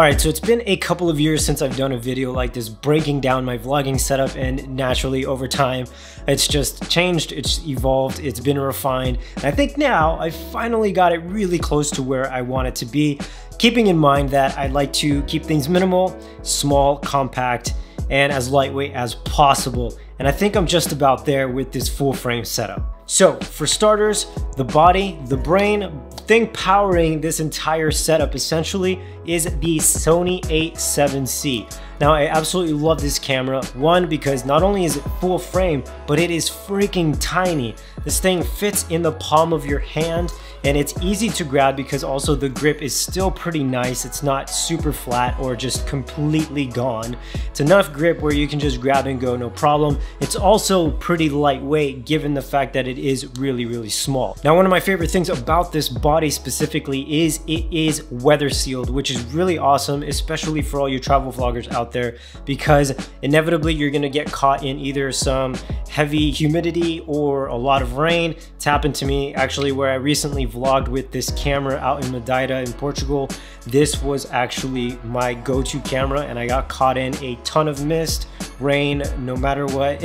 Alright, so it's been a couple of years since I've done a video like this breaking down my vlogging setup, and naturally over time it's just changed, it's evolved, it's been refined, and I think now I finally got it really close to where I want it to be, keeping in mind that I like to keep things minimal, small, compact, and as lightweight as possible. And I think I'm just about there with this full frame setup. So for starters, the body, the brain, thing powering this entire setup essentially is the Sony A7c. Now I absolutely love this camera, one, because not only is it full frame, but it is freaking tiny. This thing fits in the palm of your hand and it's easy to grab because also the grip is still pretty nice. It's not super flat or just completely gone. It's enough grip where you can just grab and go, no problem. It's also pretty lightweight given the fact that it is really small. Now one of my favorite things about this body specifically is it is weather sealed, which is really awesome, especially for all you travel vloggers out there, because inevitably you're gonna get caught in either some heavy humidity or a lot of rain. It's happened to me actually where I recently vlogged with this camera out in Madeira in Portugal. This was actually my go-to camera and I got caught in a ton of mist, rain, no matter what.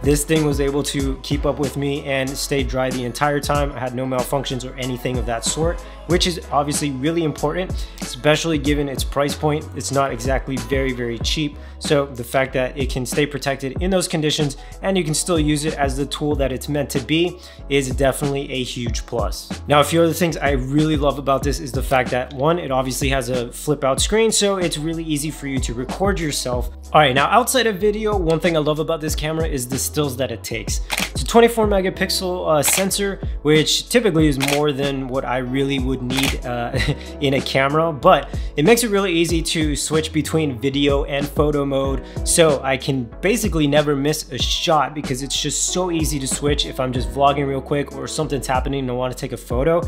This thing was able to keep up with me and stay dry the entire time. I had no malfunctions or anything of that sort, which is obviously really important, especially given its price point. It's not exactly very cheap. So the fact that it can stay protected in those conditions and you can still use it as the tool that it's meant to be is definitely a huge plus. Now, a few other things I really love about this is the fact that, one, it obviously has a flip out screen, so it's really easy for you to record yourself. All right, now outside of video, one thing I love about this camera is the stills that it takes. It's a 24 megapixel sensor, which typically is more than what I really would need in a camera, but it makes it really easy to switch between video and photo mode, so I can basically never miss a shot because it's just so easy to switch if I'm just vlogging real quick or something's happening and I want to take a photo.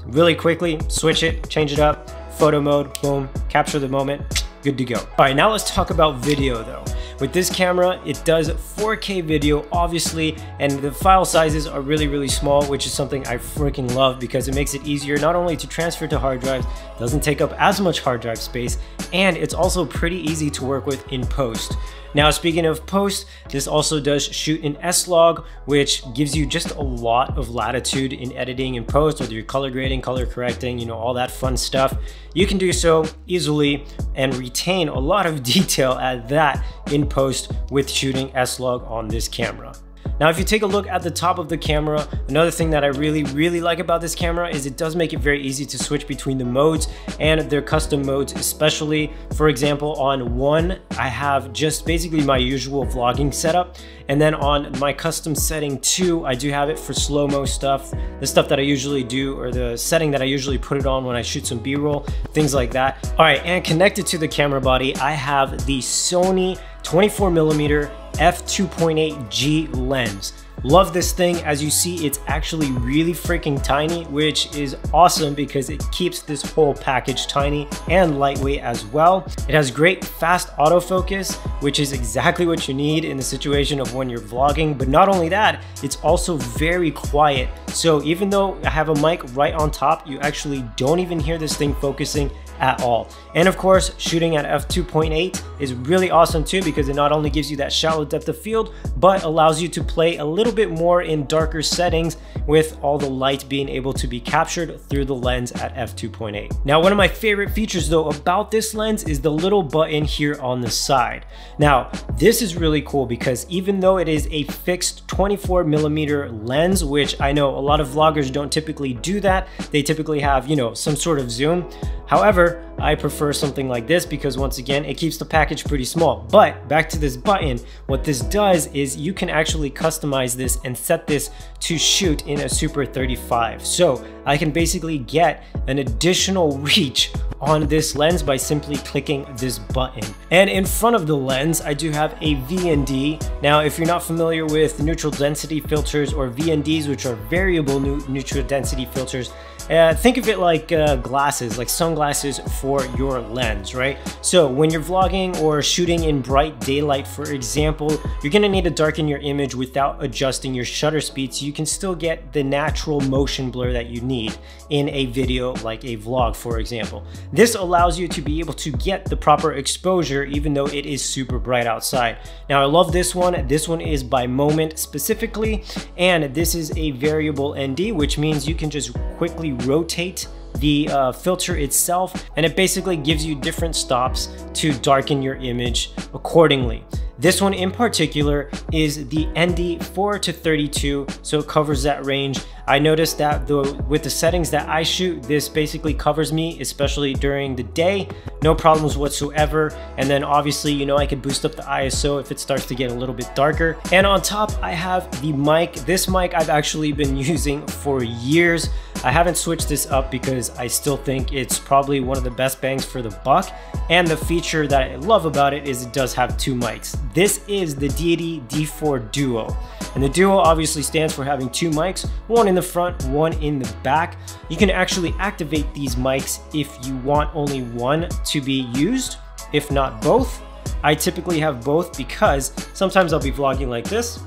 Really quickly, switch it, change it up, photo mode, boom, capture the moment, good to go. All right, now let's talk about video though. With this camera, it does 4K video, obviously, and the file sizes are really small, which is something I freaking love because it makes it easier not only to transfer to hard drives, doesn't take up as much hard drive space, and it's also pretty easy to work with in post. Now, speaking of post, this also does shoot in S-Log, which gives you just a lot of latitude in editing in post, whether you're color grading, color correcting, you know, all that fun stuff. You can do so easily and retain a lot of detail at that in post with shooting S-Log on this camera. Now, if you take a look at the top of the camera, another thing that I really like about this camera is it does make it very easy to switch between the modes and their custom modes, especially, for example, on one, I have just basically my usual vlogging setup. And then on my custom setting 2, I do have it for slow-mo stuff, the stuff that I usually do, or the setting that I usually put it on when I shoot some B-roll, things like that. All right, and connected to the camera body, I have the Sony 24mm f2.8G lens. Love this thing. As you see, it's actually really freaking tiny, which is awesome because it keeps this whole package tiny and lightweight as well. It has great fast autofocus, which is exactly what you need in the situation of when you're vlogging. But not only that, it's also very quiet. So even though I have a mic right on top, you actually don't even hear this thing focusing at all. And of course, shooting at f2.8 is really awesome too because it not only gives you that shallow depth of field, but allows you to play a little bit more in darker settings with all the light being able to be captured through the lens at f2.8. Now, one of my favorite features though about this lens is the little button here on the side. Now, this is really cool because even though it is a fixed 24mm lens, which I know a lot of vloggers don't typically do that, they typically have, you know, some sort of zoom. However, I prefer something like this because once again, it keeps the package pretty small. But back to this button, what this does is you can actually customize this and set this to shoot in a Super 35. So I can basically get an additional reach on this lens by simply clicking this button. And in front of the lens, I do have a VND. Now, if you're not familiar with neutral density filters or VNDs, which are variable neutral density filters, Think of it like glasses, like sunglasses for your lens, right? So when you're vlogging or shooting in bright daylight, for example, you're gonna need to darken your image without adjusting your shutter speed so you can still get the natural motion blur that you need in a video like a vlog, for example. This allows you to be able to get the proper exposure even though it is super bright outside. Now I love this one. This one is by Moment specifically, and this is a variable ND, which means you can just quickly rotate the filter itself, and it basically gives you different stops to darken your image accordingly. This one in particular is the ND 4 to 32, so it covers that range. I noticed that with the settings that I shoot, this basically covers me, especially during the day, no problems whatsoever. And then obviously, you know, I could boost up the ISO if it starts to get a little bit darker. And on top, I have the mic. This mic I've actually been using for years. I haven't switched this up because I still think it's probably one of the best bangs for the buck. And the feature that I love about it is it does have two mics. This is the Deity D4 Duo. And the Duo obviously stands for having two mics, one in the front, one in the back. You can actually activate these mics if you want only one to be used, if not both. I typically have both because sometimes I'll be vlogging like this,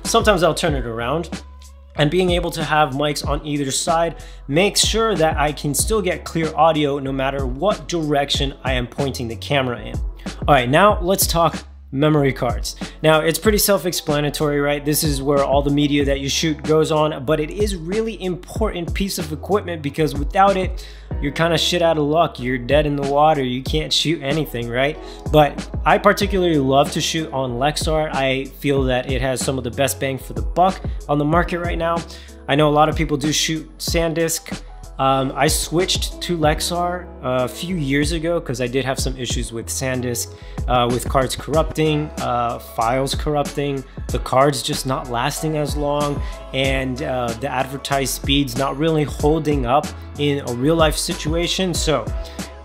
sometimes I'll turn it around. And being able to have mics on either side makes sure that I can still get clear audio no matter what direction I am pointing the camera in. All right, now let's talk memory cards. Now it's pretty self-explanatory, right? This is where all the media that you shoot goes on, but it is really important piece of equipment because without it, you're kind of shit out of luck. You're dead in the water. You can't shoot anything, right? But I particularly love to shoot on Lexar. I feel that it has some of the best bang for the buck on the market right now. I know a lot of people do shoot SanDisk. I switched to Lexar a few years ago because I did have some issues with SanDisk, with cards corrupting, files corrupting, the cards just not lasting as long, and the advertised speeds not really holding up in a real life situation. So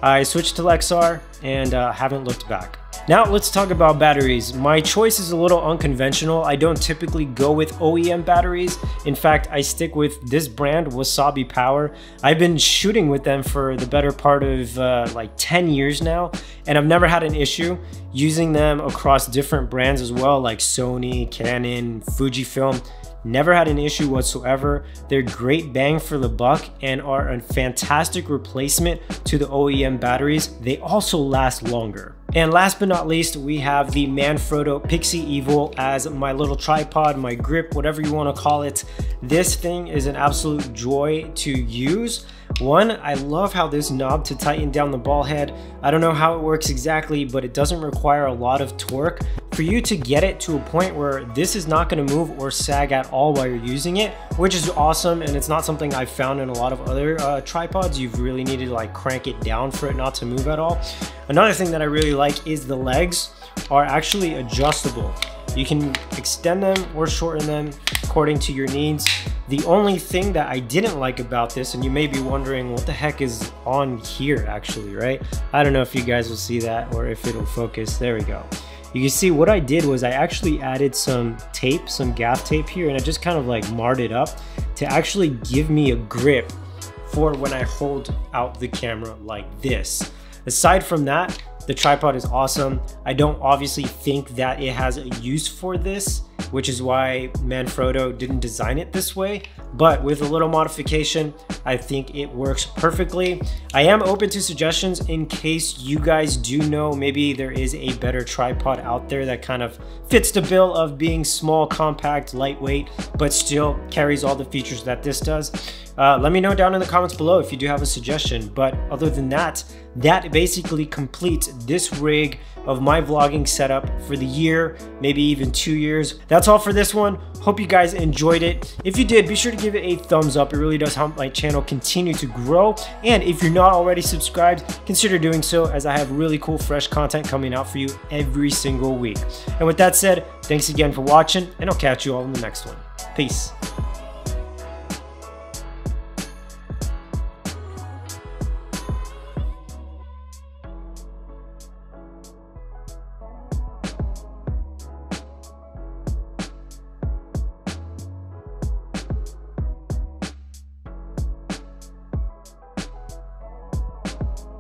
I switched to Lexar and haven't looked back. Now let's talk about batteries. My choice is a little unconventional. I don't typically go with OEM batteries. In fact, I stick with this brand, Wasabi Power. I've been shooting with them for the better part of like 10 years now, and I've never had an issue using them across different brands as well, like Sony, Canon, Fujifilm. Never had an issue whatsoever. They're great bang for the buck and are a fantastic replacement to the OEM batteries. They also last longer. And last but not least, we have the Manfrotto PIxie Evo as my little tripod, my grip, whatever you want to call it. This thing is an absolute joy to use. One, I love how this knob to tighten down the ball head. I don't know how it works exactly, but it doesn't require a lot of torque. For you to get it to a point where this is not going to move or sag at all while you're using it, which is awesome, and it's not something I've found in a lot of other tripods. You've really needed to like crank it down for it not to move at all. Another thing that I really like is the legs are actually adjustable. You can extend them or shorten them according to your needs. The only thing that I didn't like about this, and you may be wondering what the heck is on here actually, right? I don't know if you guys will see that or if it'll focus. There we go. You can see what I did was I actually added some tape, some gaff tape here, and I just kind of like marred it up to actually give me a grip for when I hold out the camera like this. Aside from that, the tripod is awesome. I don't obviously think that it has a use for this, which is why Manfrotto didn't design it this way. But with a little modification, I think it works perfectly. I am open to suggestions in case you guys do know maybe there is a better tripod out there that kind of fits the bill of being small, compact, lightweight, but still carries all the features that this does. Let me know down in the comments below if you do have a suggestion. But other than that, that basically completes this rig of my vlogging setup for the year, maybe even 2 years. That's all for this one. Hope you guys enjoyed it. If you did, be sure to give it a thumbs up. It really does help my channel continue to grow. And if you're not already subscribed, consider doing so, as I have really cool, fresh content coming out for you every single week. And with that said, thanks again for watching, and I'll catch you all in the next one. Peace.